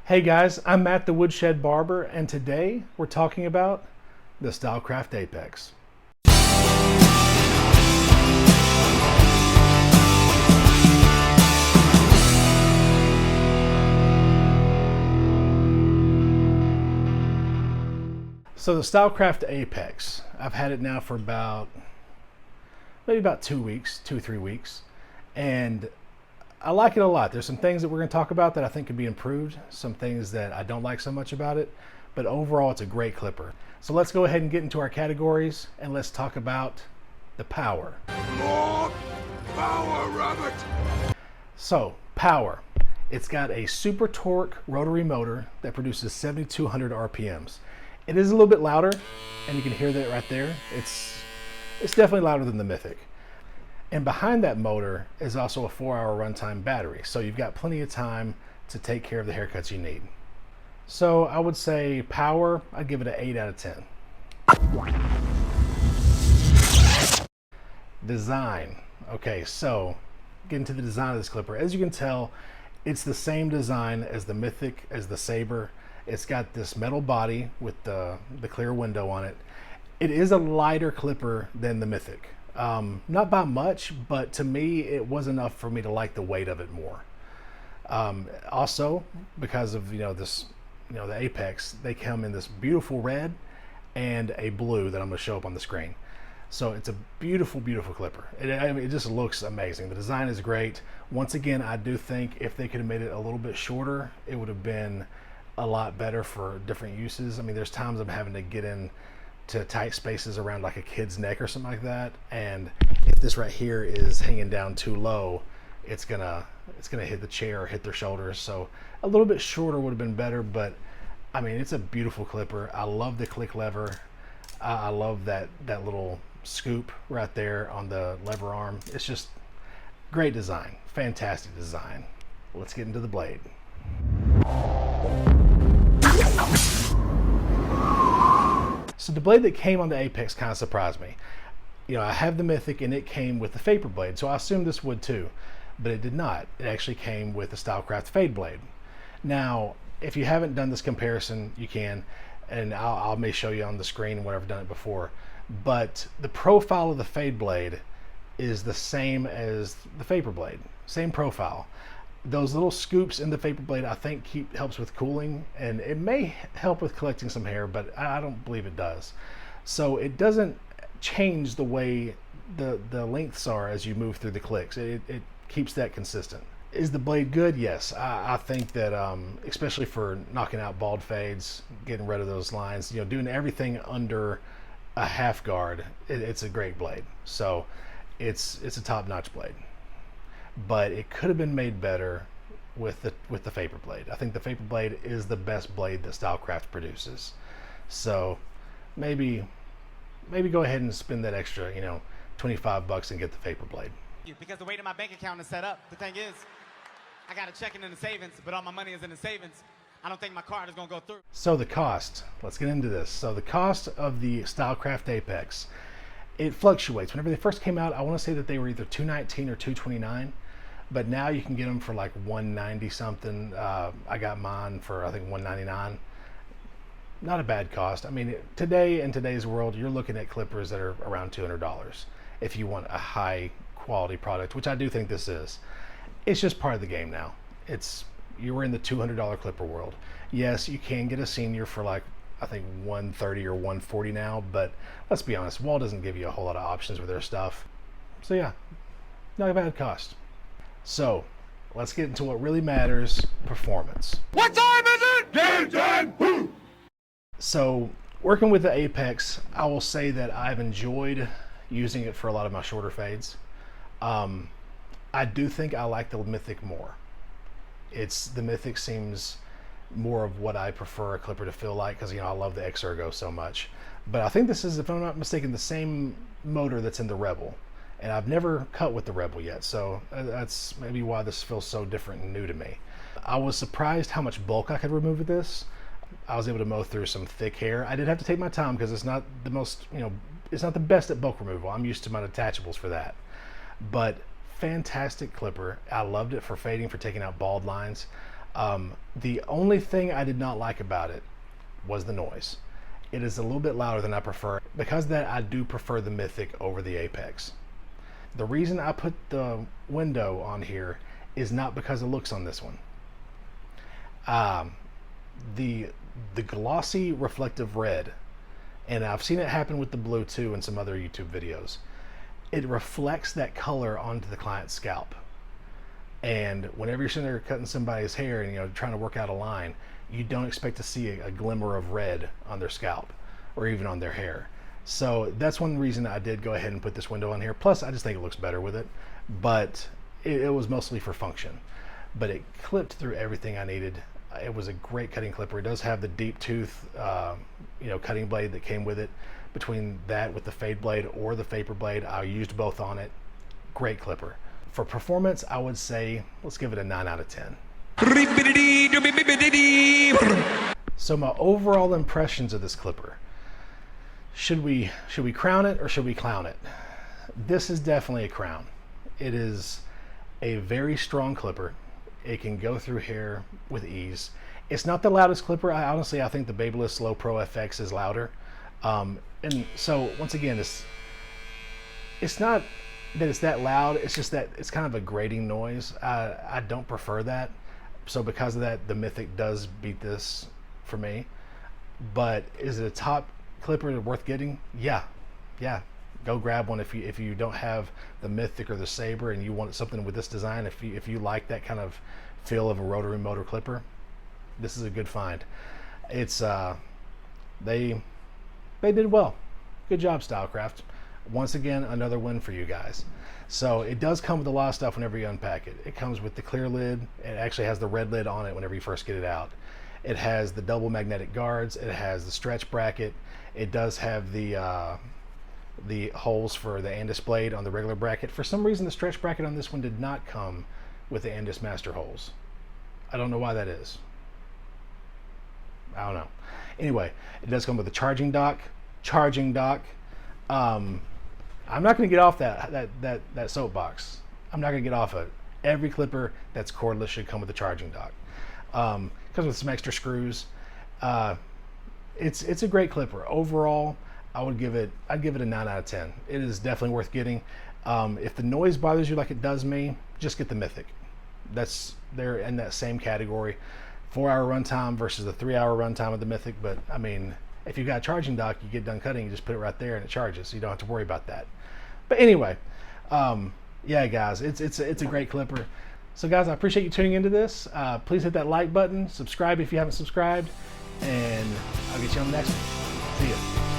Hey guys, I'm Matt the Woodshed Barber, and today we're talking about the Stylecraft Apex. So the Stylecraft Apex, I've had it now for maybe about 2 weeks, 2 or 3 weeks, and I like it a lot. There's some things that we're going to talk about that I think could be improved, some things that I don't like so much about it, but overall it's a great clipper. So let's go ahead and get into our categories and let's talk about the power. More power, rabbit! So, power. It's got a super torque rotary motor that produces 7,200 RPMs. It is a little bit louder, and you can hear that right there. It's definitely louder than the Mythic. And behind that motor is also a 4-hour runtime battery. So you've got plenty of time to take care of the haircuts you need. So I would say power, I'd give it an 8 out of 10. Design. Okay, so getting to the design of this clipper. As you can tell, it's the same design as the Mythic, as the Saber. It's got this metal body with the clear window on it. It is a lighter clipper than the Mythic. Not by much, but to me, it was enough for me to like the weight of it more. Also, because of the Apex, they come in this beautiful red and a blue that I'm going to show up on the screen. So it's a beautiful, beautiful clipper. It just looks amazing. The design is great. Once again, I do think if they could have made it a little bit shorter, it would have been a lot better for different uses. I mean, there's times I'm having to get in to tight spaces around like a kid's neck or something like that, and if this right here is hanging down too low, it's gonna hit the chair or hit their shoulders. So a little bit shorter would have been better, but I mean, it's a beautiful clipper. I love the click lever. I love that little scoop right there on the lever arm. It's just great design, fantastic design. Let's get into the blade. So the blade that came on the Apex kind of surprised me. I have the Mythic and it came with the Vapor blade, so I assumed this would too, but it did not. It actually came with the Stylecraft Fade blade. Now, if you haven't done this comparison, you can, and I may show you on the screen when I've done it before, but the profile of the Fade blade is the same as the Vapor blade, same profile. Those little scoops in the Vapor blade I think helps with cooling, and it may help with collecting some hair, but I don't believe it does. So it doesn't change the way the lengths are as you move through the clicks. It keeps that consistent. Is the blade good? Yes. I think that especially for knocking out bald fades, getting rid of those lines, doing everything under a half guard, it's a great blade. So it's a top-notch blade. But it could have been made better with the Vapor blade. I think the Vapor blade is the best blade that Stylecraft produces. So maybe go ahead and spend that extra, $25 and get the Vapor blade. Because the way that my bank account is set up, the thing is, I got a checking in the savings, but all my money is in the savings. I don't think my card is gonna go through. So the cost, let's get into this. So the cost of the Stylecraft Apex, it fluctuates. Whenever they first came out, I want to say that they were either $219 or $229, but now you can get them for like $190 something. I got mine for I think $199. Not a bad cost. I mean, today in today's world, you're looking at clippers that are around $200 if you want a high quality product, which I do think this is. It's just part of the game now. You're in the $200 clipper world. Yes, you can get a senior for like I think $130 or $140 now, but let's be honest, Wall doesn't give you a whole lot of options with their stuff. So yeah, not a bad cost. So let's get into what really matters, performance. What time is it? Game time! Woo! So working with the Apex, I will say that I've enjoyed using it for a lot of my shorter fades. I do think I like the Mythic more. The Mythic seems more of what I prefer a clipper to feel like, because I love the X-Ergo so much. But I think this is, if I'm not mistaken, the same motor that's in the Rebel, and I've never cut with the Rebel yet, so that's maybe why this feels so different and new to me. I was surprised how much bulk I could remove with this. I was able to mow through some thick hair. I did have to take my time because it's not the most, it's not the best at bulk removal. I'm used to my detachables for that, but fantastic clipper. I loved it for fading, for taking out bald lines. The only thing I did not like about it was the noise. It is a little bit louder than I prefer. Because of that, I do prefer the Mythic over the Apex. The reason I put the window on here is not because of looks on this one. The glossy reflective red, and I've seen it happen with the blue too in some other YouTube videos, it reflects that color onto the client's scalp. And whenever you're sitting there cutting somebody's hair and trying to work out a line, you don't expect to see a glimmer of red on their scalp or even on their hair. So that's one reason I did go ahead and put this window on here. Plus, I just think it looks better with it. But it was mostly for function. But it clipped through everything I needed. It was a great cutting clipper. It does have the deep tooth, cutting blade that came with it. Between that with the fade blade or the vapor blade, I used both on it. Great clipper. For performance, I would say let's give it a 9 out of 10. So my overall impressions of this clipper. Should we crown it or should we clown it? This is definitely a crown. It is a very strong clipper. It can go through hair with ease. It's not the loudest clipper. I think the Babyliss Low Pro FX is louder. And so once again, it's not that it's that loud. It's just that it's kind of a grating noise. I don't prefer that. So because of that, the Mythic does beat this for me. But is it a top clipper worth getting? Yeah. Go grab one if you don't have the Mythic or the Saber and you want something with this design. If you like that kind of feel of a rotary motor clipper, this is a good find. It's they did well. Good job, Stylecraft. Once again, another win for you guys. So it does come with a lot of stuff whenever you unpack it. It comes with the clear lid. It actually has the red lid on it whenever you first get it out. It has the double magnetic guards. It has the stretch bracket. It does have the holes for the Andis blade on the regular bracket. For some reason, the stretch bracket on this one did not come with the Andis master holes. I don't know why that is. I don't know. Anyway, it does come with a charging dock. I'm not going to get off that soapbox. I'm not going to get off of it. Every clipper that's cordless should come with a charging dock. Comes with some extra screws. It's a great clipper. Overall, I'd give it a 9 out of 10. It is definitely worth getting. If the noise bothers you like it does me, just get the Mythic. They're in that same category. 4-hour runtime versus the 3-hour runtime of the Mythic. But I mean, if you've got a charging dock, you get done cutting, you just put it right there and it charges, so you don't have to worry about that. But anyway, yeah, guys, it's a great clipper. So guys, I appreciate you tuning into this. Please hit that like button, subscribe if you haven't subscribed, and I'll get you on the next one. See ya.